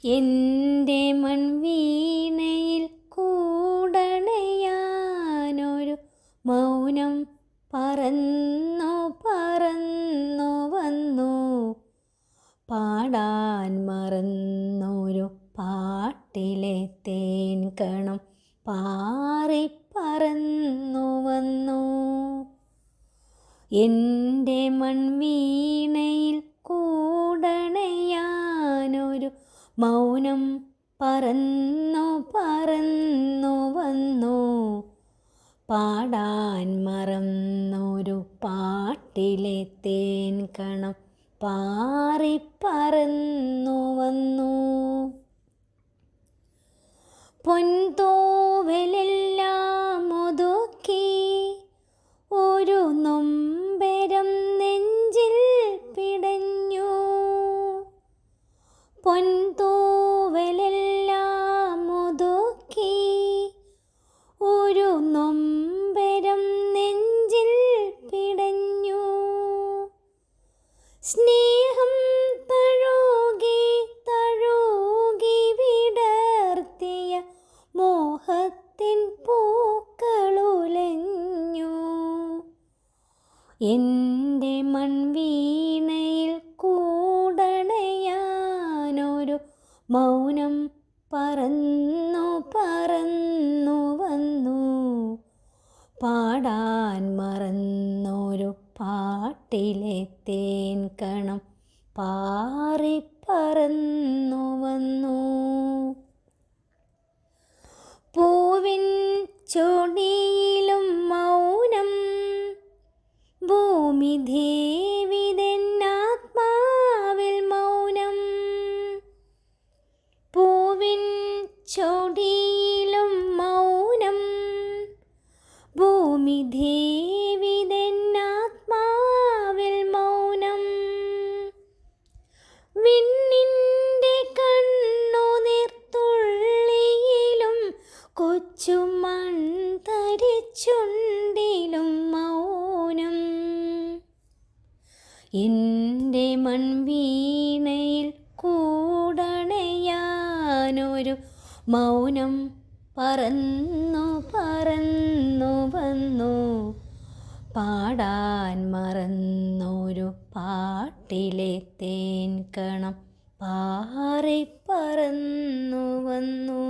എൻ്റെ മൺവീണയിൽ കൂടണയാനൊരു മൗനം പറന്നു പറന്നു വന്നു. പാടാൻ മറന്നൊരു പാട്ടിലെ തേൻ കണം പാറി പറന്നു വന്നു. എൻ്റെ മൺവീണയിൽ കൂടണയാനൊരു മൗനം പറന്നു പറന്നു വന്നു. പാടാൻ മറന്നൊരു പാട്ടിലെ തേൻ കണം പാറി പറന്നു വന്നു. പൊൻതൂവലെല്ലാം ഒതുക്കി ഒരു നൊമ്പരം നെഞ്ചിൽ പിടഞ്ഞു. പൊൻതൂവലെല്ലാം ഒതുക്കി ഒരു നൊമ്പരം നെഞ്ചിൽ പിടഞ്ഞു. സ്നേഹം തഴുകി തഴുകി വിടർത്തിയ മോഹത്തിൻ പൂക്കളുലഞ്ഞു. എൻ്റെ മൺവീണയിൽ കൂടണയാനൊരു മൗനം പറന്നു പറന്നു വന്നു. പാടാൻ മറന്നൊരു പാട്ടിലെ തേൻ കണം പാറി പറന്നു വന്നു. പൂവിൻ ചൊടിയിലും മൗനം ഭൂമിദേവിതെന്നാത്മാവിൽ മൗനം. പൂവിൻ ചൊടിയിലും മൗനം ഭൂമിദേവിതെന്നാത്മാവിൽ മൗനം. വിണ്ണിൻ്റെ കണ്ണുനീർത്തുള്ളിയിലും കൊച്ചുമൺതരിച്ചുണ്ടിലും മൗനം. എൻ്റെ മൺവീണയിൽ കൂടണയാനൊരു മൗനം പറന്നു പറന്നു വന്നു. പാടാൻ മറന്നൊരു പാട്ടിലെ തേൻ കണം പാറി പറന്നു വന്നു.